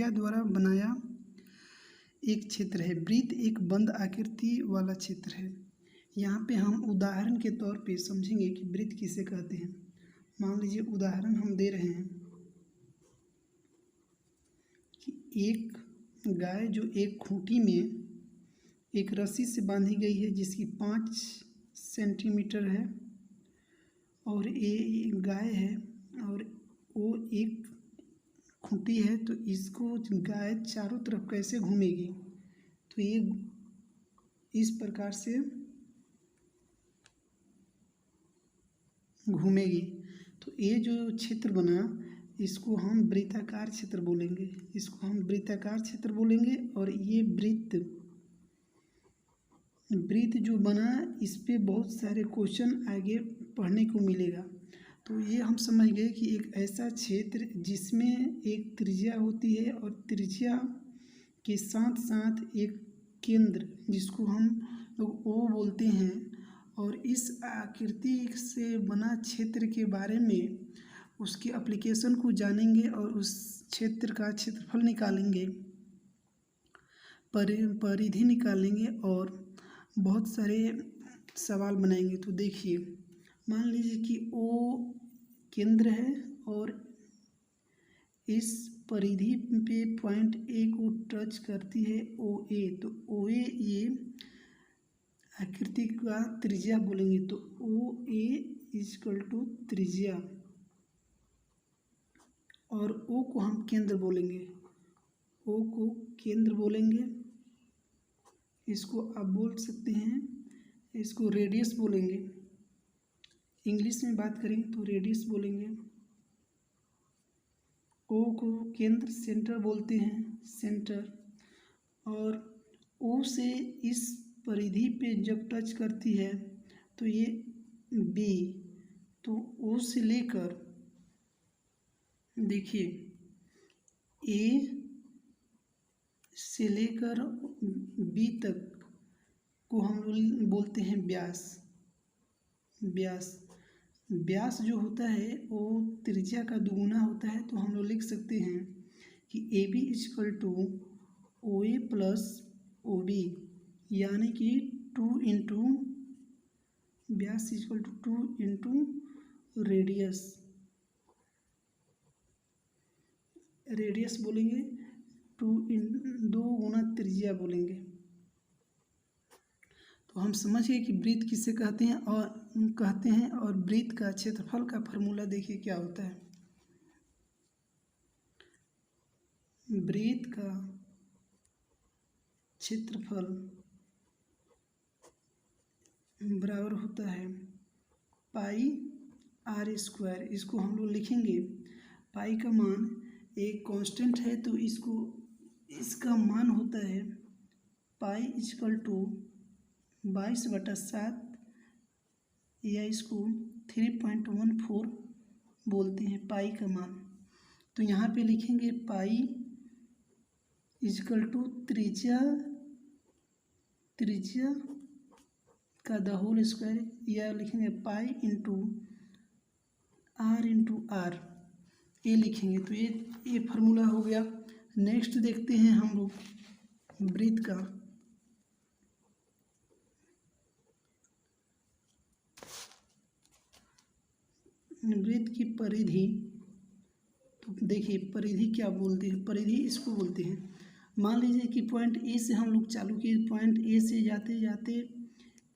त्रिज्या द्वारा बनाया एक क्षेत्र है। वृत्त एक बंद आकृति वाला क्षेत्र है। यहाँ पे हम उदाहरण के तौर पे समझेंगे कि वृत्त किसे कहते हैं। मान लीजिए उदाहरण हम दे रहे हैं कि एक गाय जो एक खूंटी में एक रस्सी से बांधी गई है जिसकी 5 सेंटीमीटर है, और ये गाय है और वो एक खूंटी है, तो इसको गाय चारों तरफ कैसे घूमेगी, तो ये इस प्रकार से घूमेगी। तो ये जो क्षेत्र बना इसको हम वृत्ताकार क्षेत्र बोलेंगे, इसको हम वृत्ताकार क्षेत्र बोलेंगे। और ये वृत्त जो बना इस पे बहुत सारे क्वेश्चन आगे पढ़ने को मिलेगा। तो ये हम समझ गए कि एक ऐसा क्षेत्र जिसमें एक त्रिज्या होती है और त्रिज्या के साथ साथ एक केंद्र जिसको हम लोग ओ बोलते हैं, और इस आकृति से बना क्षेत्र के बारे में उसके एप्लीकेशन को जानेंगे और उस क्षेत्र का क्षेत्रफल निकालेंगे, परिधि निकालेंगे और बहुत सारे सवाल बनाएंगे। तो देखिए, मान लीजिए कि ओ केंद्र है और इस परिधि पे पॉइंट ए को टच करती है ओ ए, तो ओ ए ये आकृति का त्रिज्या बोलेंगे। तो ओ ए इक्वल टू त्रिज्या, और ओ को हम केंद्र बोलेंगे, ओ को केंद्र बोलेंगे। इसको आप बोल सकते हैं, इसको रेडियस बोलेंगे। इंग्लिश में बात करें तो रेडियस बोलेंगे। ओ को केंद्र सेंटर बोलते हैं, सेंटर। और ओ से इस परिधि पे जब टच करती है तो ये बी, तो ओ से लेकर देखिए ए से लेकर बी तक को हम लोग बोलते हैं व्यास। व्यास जो होता है वो त्रिज्या का दुगुना होता है, तो हम लोग लिख सकते हैं कि A B equal to O A plus O B, यानी कि 2 इंटू व्यास इक्वल टू 2 इंटू रेडियस बोलेंगे, 2 गुना त्रिज्या बोलेंगे। तो हम समझ गए कि वृत्त किसे कहते हैं और वृत्त का क्षेत्रफल का फॉर्मूला देखिए क्या होता है। वृत्त का क्षेत्रफल बराबर होता है पाई आर स्क्वायर। इसको हम लोग लिखेंगे, पाई का मान एक कांस्टेंट है, तो इसका मान होता है पाई इक्वल टू 22/7, या इसको 3.14 बोलते हैं पाई का मान। तो यहाँ पे लिखेंगे पाई इक्वल टू त्रिज्या का द होल स्क्वायर, या लिखेंगे पाई इंटू आर, ये लिखेंगे। तो ये फार्मूला हो गया। नेक्स्ट देखते हैं हम लोग वृत्त का। वृत्त की परिधि, तो देखिए परिधि क्या बोलते हैं, परिधि इसको बोलते हैं। मान लीजिए कि पॉइंट ए से हम लोग चालू किए, पॉइंट ए से जाते जाते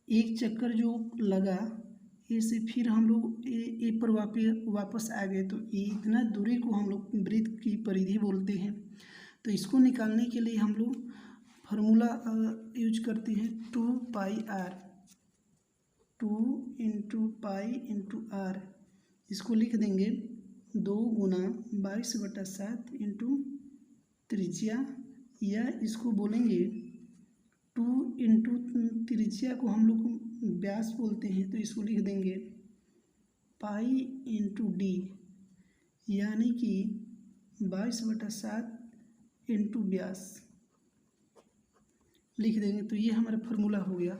एक चक्कर जो लगा ए से, फिर हम लोग ए पर वापस आ गए, तो इतना दूरी को हम लोग वृत्त की परिधि बोलते हैं। तो इसको निकालने के लिए हम लोग फार्मूला यूज करते हैं 2 pi r, 2 into pi into r. इसको लिख देंगे 2 गुना 22/7 इंटू त्रिज्या, या इसको बोलेंगे 2 इंटू त्रिज्या को हम लोग व्यास बोलते हैं, तो इसको लिख देंगे पाई इंटू डी, यानी कि 22/7 इंटू व्यास लिख देंगे। तो ये हमारा फार्मूला हो गया।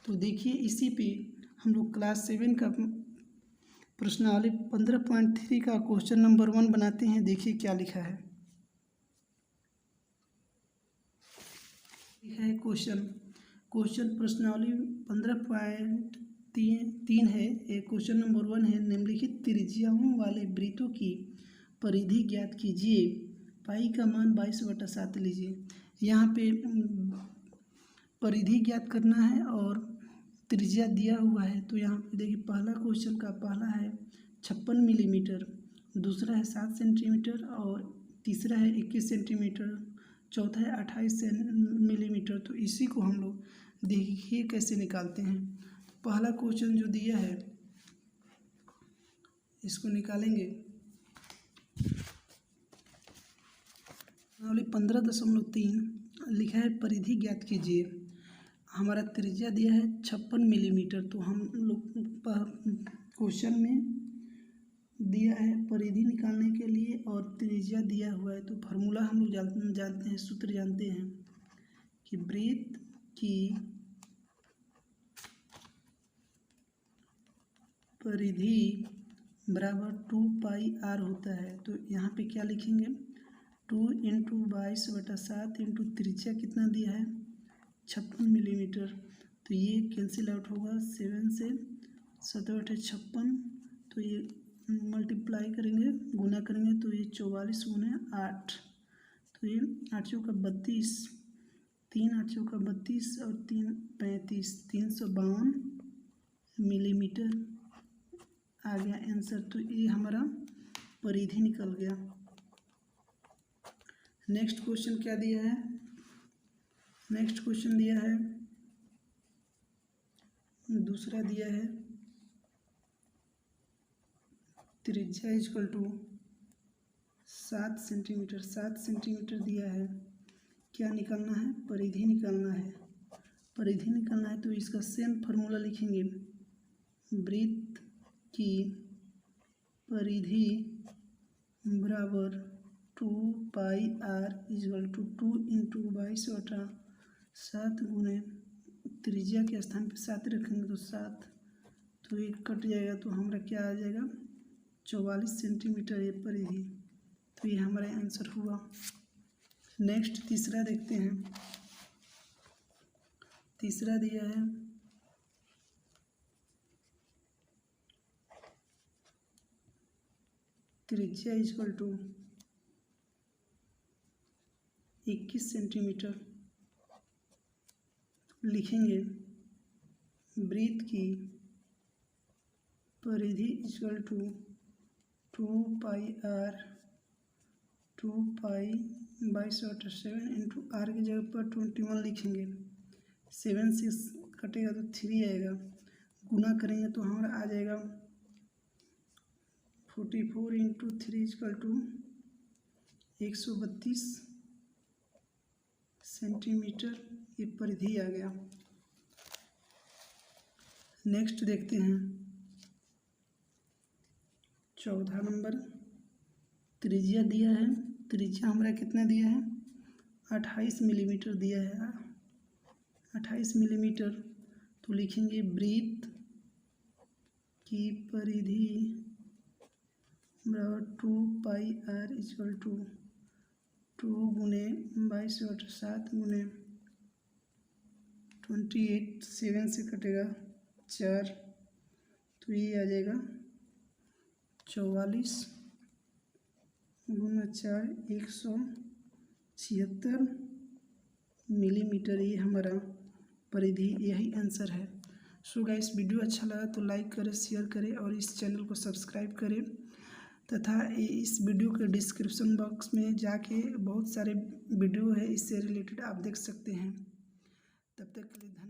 तो देखिए इसी पे हम लोग क्लास 7 का प्रश्नावली 15.3 का क्वेश्चन नंबर 1 बनाते हैं। देखिए क्या लिखा है। है क्वेश्चन प्रश्नावली 15.3 है। एक क्वेश्चन नंबर 1 है, निम्नलिखित त्रिज्याओं वाले वृत्तों की परिधि ज्ञात कीजिए। पाई का मान 22/7 लीजिए। यहाँ पे परिधि ज्ञात करना है और त्रिज्या दिया हुआ है। तो यहाँ पे देखिए पहला क्वेश्चन का पहला है 56 मिलीमीटर, दूसरा है 7 सेंटीमीटर और तीसरा है 21 सेंटीमीटर, चौथा है 28 मिलीमीटर। तो इसी को हम लोग देखिए कैसे निकालते हैं। पहला क्वेश्चन जो दिया है इसको निकालेंगे। 15.3 लिखा है परिधि ज्ञात कीजिए। हमारा त्रिज्या दिया है 56 मिलीमीटर। तो हम लोग क्वेश्चन में दिया है परिधि निकालने के लिए और त्रिज्या दिया हुआ है। तो फार्मूला हम लोग जानते हैं, सूत्र जानते हैं कि वृत्त की परिधि बराबर 2πr होता है। तो यहाँ पे क्या लिखेंगे, 2 × 22/7 इंटू त्रिज्या कितना दिया है 56 मिलीमीटर। तो ये कैंसिल आउट होगा, 7 से 7 × 56। तो ये मल्टीप्लाई करेंगे, गुना करेंगे तो ये 44 × 8। तो ये 8 का 32, 3 8 का 32 और 3 35, 352 मिलीमीटर आ गया आंसर। तो ये हमारा परिधि निकल गया। नेक्स्ट क्वेश्चन क्या दिया है, नेक्स्ट क्वेश्चन दिया है, दूसरा दिया है त्रिज्या इक्वल टू 7 सेंटीमीटर। 7 सेंटीमीटर दिया है, क्या निकालना है, परिधि निकालना है। परिधि निकालना है तो इसका सेम फार्मूला लिखेंगे, वृत्त की परिधि बराबर 2πr इक्वल टू 2 × 22/7 गुने त्रिज्या के स्थान पे 7 रखेंगे तो 7, तो ये कट जाएगा तो हमारा क्या आ जाएगा 44 सेंटीमीटर ये परिधि। तो ये हमारा आंसर हुआ। नेक्स्ट तीसरा देखते हैं। तीसरा दिया है त्रिज्या इक्वल टू 21 सेंटीमीटर। लिखेंगे वृत्त की परिधि equal to 2πr 2π/7 into are की जगह पर 21 लिखेंगे। 7 से कटेगा तो 3 आएगा, गुना करेंगे तो हमारा आ जाएगा 44 × 3 इक्वल टू 132 सेंटीमीटर। ये परिधि आ गया। नेक्स्ट देखते हैं 14 नंबर। त्रिज्या दिया है, त्रिज्या हमारा कितना दिया है 28 मिलीमीटर दिया है, 28 मिलीमीटर। तो लिखेंगे वृत्त की परिधि बराबर 2πr इक्वल टू 2 × 22/7 गुने 28, 7 से कटेगा 4, तो ये आ जाएगा 44 × 4 176 मिलीमीटर। ये हमारा परिधि, यही आंसर है। सो गाइस, वीडियो अच्छा लगा तो लाइक करें, शेयर करें और इस चैनल को सब्सक्राइब करें तथा इस वीडियो के डिस्क्रिप्शन बॉक्स में जाके बहुत सारे वीडियो है इससे रिलेटेड, आप देख सकते हैं। तब तक के लिए धन्यवाद।